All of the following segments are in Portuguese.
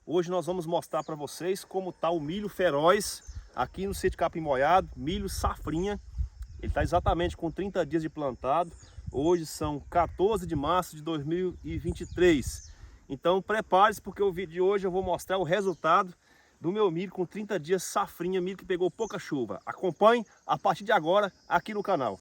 Hoje nós vamos mostrar para vocês como está o milho feroz aqui no sítio Capim Molhado, milho safrinha. Ele está exatamente com 30 dias de plantado. Hoje são 14 de março de 2023. Então prepare-se, porque o vídeo de hoje eu vou mostrar o resultado do meu milho com 30 dias safrinha, milho que pegou pouca chuva. Acompanhe a partir de agora aqui no canal.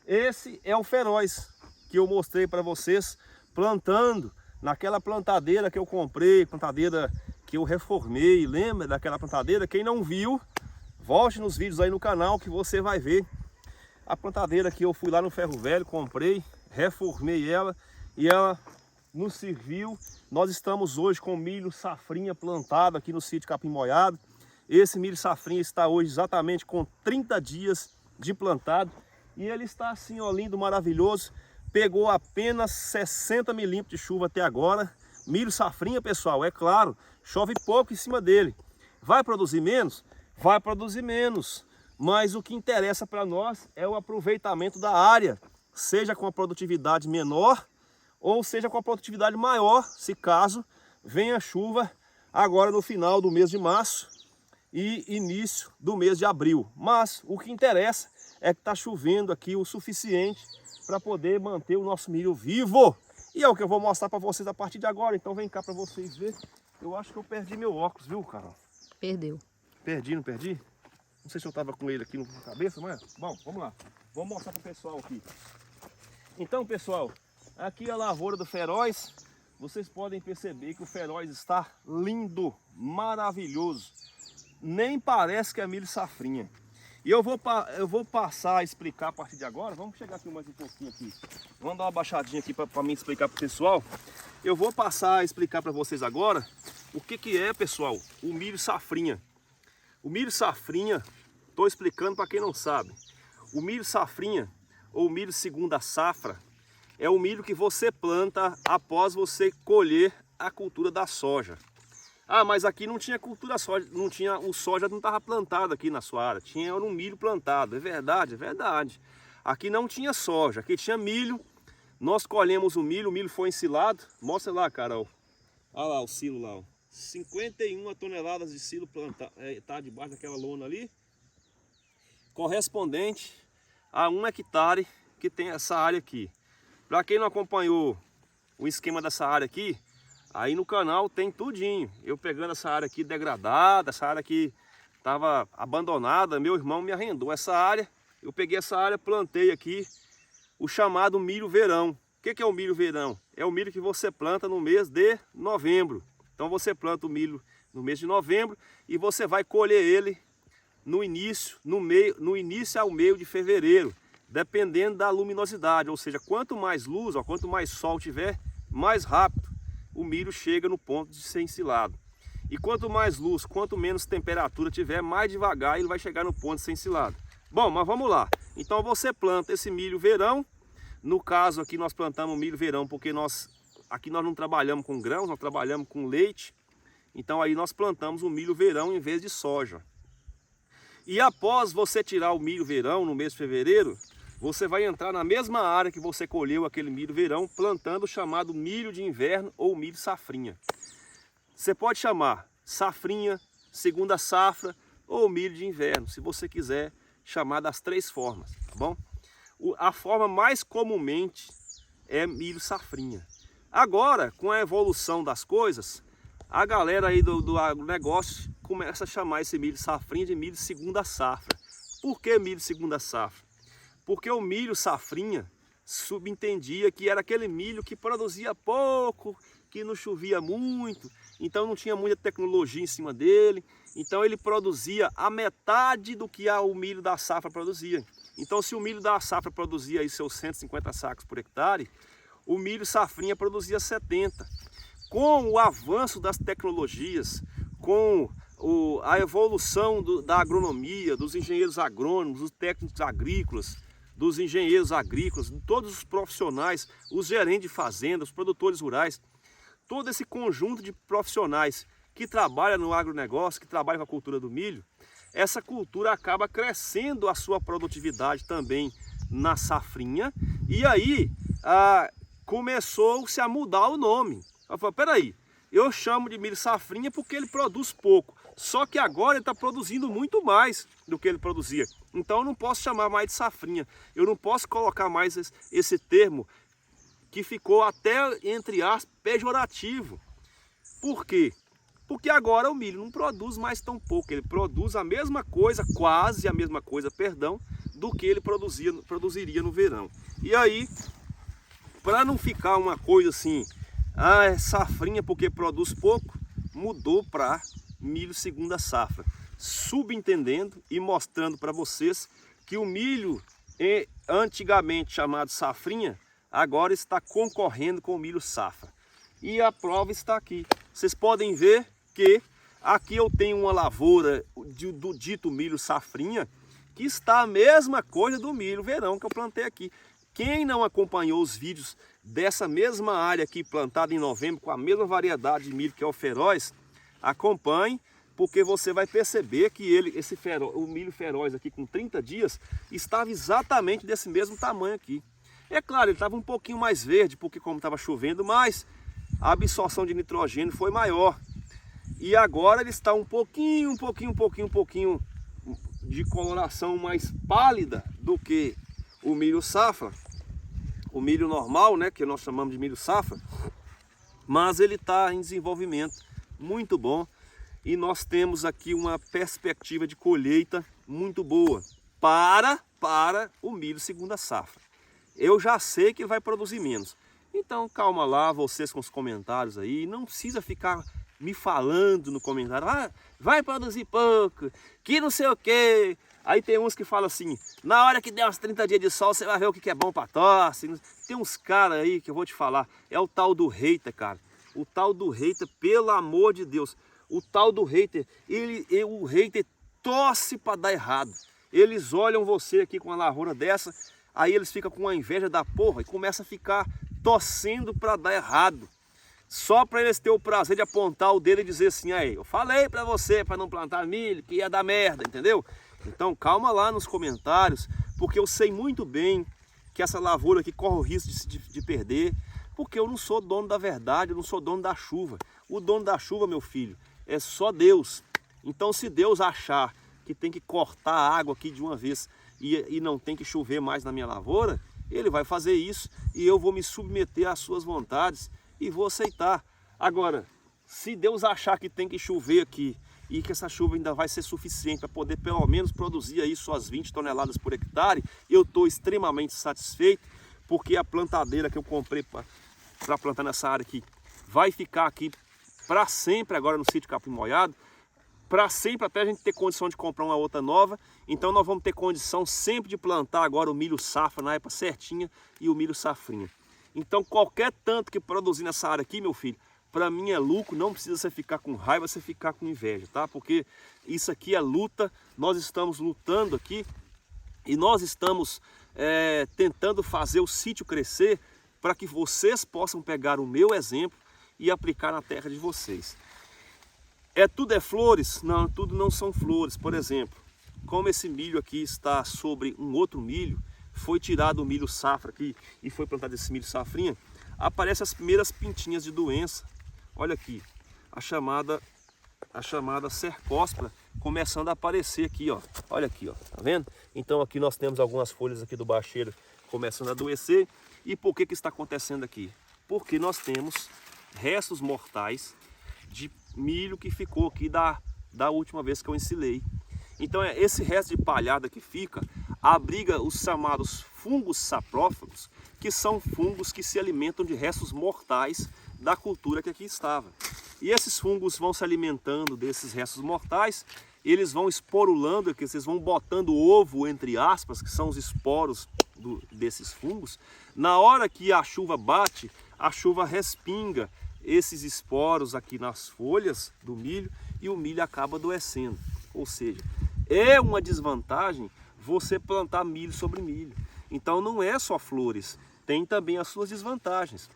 Esse é o feroz que eu mostrei para vocês plantando naquela plantadeira que eu comprei, plantadeira que eu reformei. Lembra daquela plantadeira? Quem não viu, volte nos vídeos aí no canal que você vai ver a plantadeira que eu fui lá no Ferro Velho, comprei, reformei ela e ela nos serviu. Nós estamos hoje com milho safrinha plantado aqui no sítio Capim Molhado. Esse milho safrinha está hoje exatamente com 30 dias de plantado. E ele está assim, ó, lindo, maravilhoso. Pegou apenas 60 milímetros de chuva até agora. Milho safrinha, pessoal, é claro, chove pouco em cima dele. Vai produzir menos? Vai produzir menos. Mas o que interessa para nós é o aproveitamento da área. Seja com a produtividade menor ou seja com a produtividade maior, se caso venha chuva agora no final do mês de março e início do mês de abril. Mas o que interessa é que está chovendo aqui o suficiente para poder manter o nosso milho vivo. E é o que eu vou mostrar para vocês a partir de agora. Então vem cá para vocês verem. Eu acho que eu perdi meu óculos, viu, Carol? Perdeu. Perdi, não perdi? Não sei se eu estava com ele aqui na cabeça, mas... Bom, vamos lá. Vamos mostrar para o pessoal aqui. Então, pessoal, aqui é a lavoura do feroz. Vocês podem perceber que o feroz está lindo, maravilhoso. Nem parece que é milho safrinha. E eu vou passar a explicar a partir de agora. Vamos chegar aqui mais um pouquinho aqui. Vamos dar uma baixadinha aqui para mim explicar para o pessoal. Eu vou passar a explicar para vocês agora o que é, pessoal, o milho safrinha. O milho safrinha, estou explicando para quem não sabe. O milho safrinha, ou milho segunda safra, é o milho que você planta após você colher a cultura da soja. Ah, mas aqui não tinha cultura soja, o soja não estava plantado aqui na sua área, tinha um milho plantado. É verdade, é verdade. Aqui não tinha soja, aqui tinha milho. Nós colhemos o milho foi ensilado. Mostra lá, Carol. Olha lá o silo lá, ó. 51 toneladas de silo plantado, tá debaixo daquela lona ali. Correspondente a 1 hectare que tem essa área aqui. Para quem não acompanhou o esquema dessa área aqui, aí no canal tem tudinho. Eu pegando essa área aqui degradada, essa área aqui estava abandonada, meu irmão me arrendou essa área. Eu peguei essa área, plantei aqui o chamado milho verão. O que é o milho verão? É o milho que você planta no mês de novembro. Então você planta o milho no mês de novembro e você vai colher ele no início ao meio de fevereiro, dependendo da luminosidade. Ou seja, quanto mais luz, ó, quanto mais sol tiver, mais rápido o milho chega no ponto de ser ensilado. E quanto mais luz, quanto menos temperatura tiver, mais devagar ele vai chegar no ponto de ser ensilado. Bom, mas vamos lá. Então você planta esse milho verão. No caso aqui nós plantamos milho verão porque aqui nós não trabalhamos com grãos, nós trabalhamos com leite. Então aí nós plantamos o milho verão em vez de soja. E após você tirar o milho verão no mês de fevereiro, você vai entrar na mesma área que você colheu aquele milho verão, plantando o chamado milho de inverno ou milho safrinha. Você pode chamar safrinha, segunda safra ou milho de inverno, se você quiser chamar das três formas, tá bom? A forma mais comumente é milho safrinha. Agora, com a evolução das coisas, a galera aí do agronegócio começa a chamar esse milho safrinha de milho segunda safra. Por que milho segunda safra? Porque o milho safrinha subentendia que era aquele milho que produzia pouco, que não chovia muito, então não tinha muita tecnologia em cima dele. Então ele produzia a metade do que o milho da safra produzia. Então se o milho da safra produzia aí seus 150 sacos por hectare, o milho safrinha produzia 70. Com o avanço das tecnologias, com a evolução da agronomia, dos engenheiros agrônomos, dos técnicos agrícolas, dos engenheiros agrícolas, de todos os profissionais, os gerentes de fazenda, os produtores rurais, todo esse conjunto de profissionais que trabalham no agronegócio, que trabalham com a cultura do milho, essa cultura acaba crescendo a sua produtividade também na safrinha, e aí começou-se a mudar o nome. Eu falei, peraí, eu chamo de milho safrinha porque ele produz pouco, só que agora ele está produzindo muito mais do que ele produzia. Então eu não posso chamar mais de safrinha, eu não posso colocar mais esse termo que ficou até, entre aspas, pejorativo. Por quê? Porque agora o milho não produz mais tão pouco, ele produz a mesma coisa, quase a mesma coisa, perdão, do que ele produziria no verão. E aí, para não ficar uma coisa assim, é safrinha porque produz pouco, mudou para milho segunda safra, subentendendo e mostrando para vocês que o milho antigamente chamado safrinha, agora está concorrendo com o milho safra. E a prova está aqui. Vocês podem ver que aqui eu tenho uma lavoura do dito milho safrinha, que está a mesma coisa do milho verão que eu plantei aqui. Quem não acompanhou os vídeos dessa mesma área aqui plantada em novembro, com a mesma variedade de milho que é o feroz, acompanhe, porque você vai perceber que o milho feroz aqui com 30 dias estava exatamente desse mesmo tamanho aqui. É claro, ele estava um pouquinho mais verde, porque como estava chovendo mais, a absorção de nitrogênio foi maior. E agora ele está um pouquinho de coloração mais pálida do que o milho safra, o milho normal, né, que nós chamamos de milho safra, mas ele está em desenvolvimento muito bom e nós temos aqui uma perspectiva de colheita muito boa para o milho segunda safra. Eu já sei que ele vai produzir menos, então calma lá vocês com os comentários aí, não precisa ficar me falando no comentário, vai produzir pouco, que não sei o que. Aí tem uns que falam assim, na hora que der uns 30 dias de sol, você vai ver o que é bom para tosse. Tem uns caras aí que eu vou te falar, é o tal do hater, cara. O tal do hater, pelo amor de Deus, o tal do hater, o hater torce para dar errado. Eles olham você aqui com uma lavoura dessa, aí eles ficam com a inveja da porra e começam a ficar torcendo para dar errado. Só para eles terem o prazer de apontar o dedo e dizer assim, aí, eu falei para você para não plantar milho, que ia dar merda, entendeu? Então calma lá nos comentários, porque eu sei muito bem que essa lavoura aqui corre o risco de perder, porque eu não sou dono da verdade, eu não sou dono da chuva. O dono da chuva, meu filho, é só Deus. Então se Deus achar que tem que cortar a água aqui de uma vez e não tem que chover mais na minha lavoura, ele vai fazer isso e eu vou me submeter às suas vontades e vou aceitar. Agora, se Deus achar que tem que chover aqui e que essa chuva ainda vai ser suficiente para poder pelo menos produzir aí suas 20 toneladas por hectare, eu estou extremamente satisfeito, porque a plantadeira que eu comprei para plantar nessa área aqui vai ficar aqui para sempre agora no sítio Capim Molhado, para sempre até a gente ter condição de comprar uma outra nova. Então nós vamos ter condição sempre de plantar agora o milho safra na época certinha e o milho safrinha. Então qualquer tanto que produzir nessa área aqui, meu filho, para mim é lucro, não precisa você ficar com raiva, você ficar com inveja, tá? Porque isso aqui é luta, nós estamos lutando aqui e nós estamos tentando fazer o sítio crescer para que vocês possam pegar o meu exemplo e aplicar na terra de vocês. Tudo é flores? Não, tudo não são flores. Por exemplo, como esse milho aqui está sobre um outro milho, foi tirado o milho safra aqui e foi plantado esse milho safrinha, aparecem as primeiras pintinhas de doença. Olha aqui, a chamada cercóspora começando a aparecer aqui, ó. Olha aqui, ó, tá vendo? Então aqui nós temos algumas folhas aqui do bacheiro começando a adoecer. E por que está acontecendo aqui? Porque nós temos restos mortais de milho que ficou aqui da última vez que eu ensilei. Então esse resto de palhada que fica abriga os chamados fungos saprófagos, que são fungos que se alimentam de restos mortais da cultura que aqui estava. E esses fungos vão se alimentando desses restos mortais, eles vão esporulando, que vocês vão botando ovo, entre aspas, que são os esporos desses fungos. Na hora que a chuva bate, a chuva respinga esses esporos aqui nas folhas do milho e o milho acaba adoecendo. Ou seja, é uma desvantagem você plantar milho sobre milho. Então não é só flores, tem também as suas desvantagens.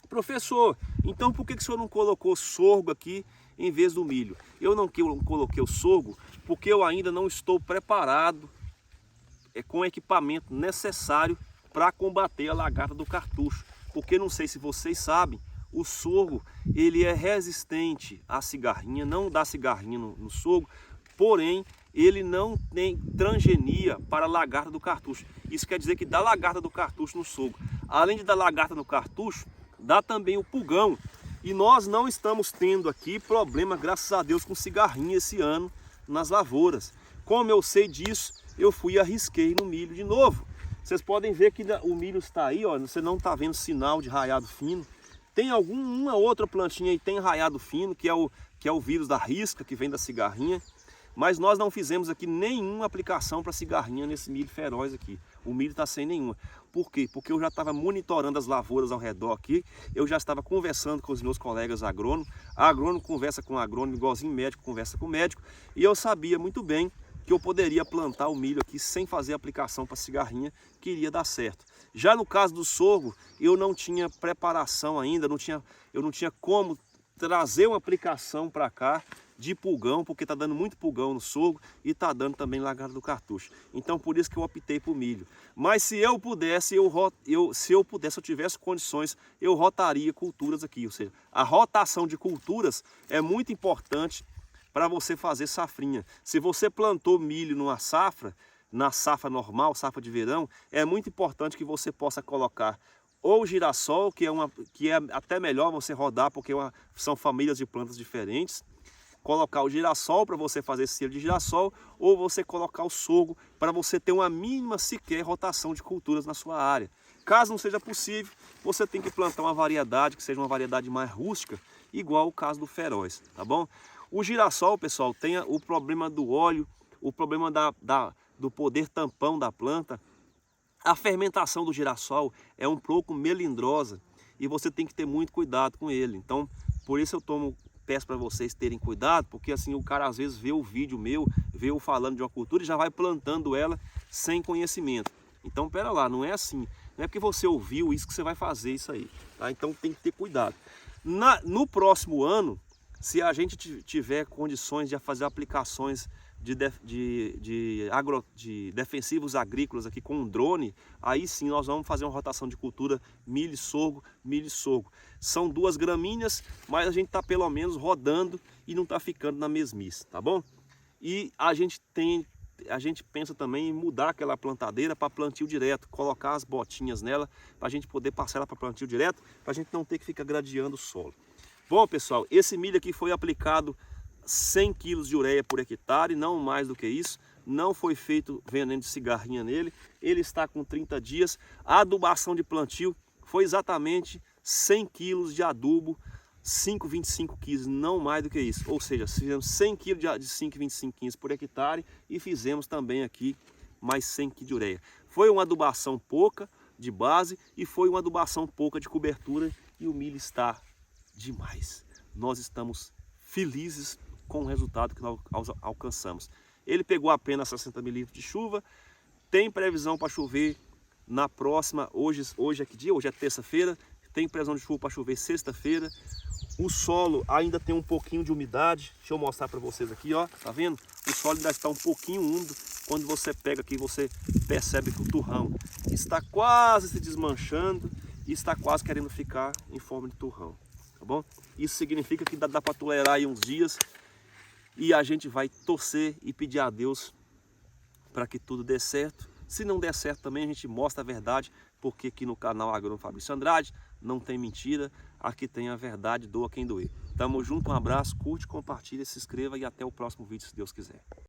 Professor, então por que o senhor não colocou sorgo aqui em vez do milho? Eu não coloquei o sorgo porque eu ainda não estou preparado com o equipamento necessário para combater a lagarta do cartucho. Porque não sei se vocês sabem, o sorgo ele é resistente à cigarrinha, não dá cigarrinha no sorgo, porém ele não tem transgenia para a lagarta do cartucho. Isso quer dizer que dá lagarta do cartucho no sorgo. Além de dar lagarta no cartucho, dá também o pulgão. E nós não estamos tendo aqui problema, graças a Deus, com cigarrinha esse ano nas lavouras. Como eu sei disso, eu fui e arrisquei no milho de novo. Vocês podem ver que o milho está aí, ó, você não está vendo sinal de raiado fino. Tem uma outra plantinha aí, tem raiado fino, que é o vírus da risca, que vem da cigarrinha. Mas nós não fizemos aqui nenhuma aplicação para cigarrinha nesse milho feroz aqui. O milho está sem nenhuma. Por quê? Porque eu já estava monitorando as lavouras ao redor aqui. Eu já estava conversando com os meus colegas agrônomos. A agrônomo conversa com o agrônomo, igualzinho médico conversa com o médico. E eu sabia muito bem que eu poderia plantar o milho aqui sem fazer aplicação para cigarrinha, que iria dar certo. Já no caso do sorgo, eu não tinha preparação ainda, eu não tinha como trazer uma aplicação para cá de pulgão, porque está dando muito pulgão no sorgo e está dando também lagarta do cartucho. Então por isso que eu optei por milho. Mas se eu pudesse, se eu tivesse condições, eu rotaria culturas aqui. Ou seja, a rotação de culturas é muito importante para você fazer safrinha. Se você plantou milho numa safra, na safra normal, safra de verão, é muito importante que você possa colocar ou girassol, que é até melhor você rodar, porque são famílias de plantas diferentes. Colocar o girassol para você fazer selo de girassol, ou você colocar o sorgo para você ter uma mínima sequer rotação de culturas na sua área. Caso não seja possível, você tem que plantar uma variedade que seja uma variedade mais rústica, igual o caso do feroz, tá bom? O girassol, pessoal, tem o problema do óleo, o problema do poder tampão da planta. A fermentação do girassol é um pouco melindrosa e você tem que ter muito cuidado com ele. Então, por isso peço para vocês terem cuidado, porque assim o cara às vezes vê o vídeo meu, vê eu falando de uma cultura e já vai plantando ela sem conhecimento. Então, pera lá, não é assim. Não é porque você ouviu isso que você vai fazer isso aí, tá? Então tem que ter cuidado. No próximo ano, se a gente tiver condições de fazer aplicações de defensivos agrícolas aqui com um drone, aí sim nós vamos fazer uma rotação de cultura milho e sorgo, milho e sorgo. São duas gramíneas, mas a gente está pelo menos rodando e não está ficando na mesmice, tá bom? E a gente pensa também em mudar aquela plantadeira para plantio direto, colocar as botinhas nela para a gente poder passar ela para plantio direto, para a gente não ter que ficar gradeando o solo. Bom, pessoal, esse milho aqui foi aplicado 100 kg de ureia por hectare, não mais do que isso. Não foi feito veneno de cigarrinha nele. Ele está com 30 dias. A adubação de plantio foi exatamente 100 kg de adubo, 5,25 kg, não mais do que isso. Ou seja, fizemos 100 kg de 5,25 kg por hectare e fizemos também aqui mais 100 kg de ureia. Foi uma adubação pouca de base e foi uma adubação pouca de cobertura e o milho está demais. Nós estamos felizes com o resultado que nós alcançamos. Ele pegou apenas 60 milímetros de chuva, tem previsão para chover na próxima, hoje é que dia? Hoje é terça-feira, tem previsão de chuva para chover sexta-feira. O solo ainda tem um pouquinho de umidade, deixa eu mostrar para vocês aqui, ó, tá vendo? O solo ainda está um pouquinho úmido, quando você pega aqui você percebe que o turrão está quase se desmanchando e está quase querendo ficar em forma de turrão, tá bom? Isso significa que dá para tolerar aí uns dias. E a gente vai torcer e pedir a Deus para que tudo dê certo. Se não der certo também, a gente mostra a verdade, porque aqui no canal Agrônomo Fabrício Andrade não tem mentira, aqui tem a verdade, doa quem doer. Tamo junto, um abraço, curte, compartilha, se inscreva e até o próximo vídeo, se Deus quiser.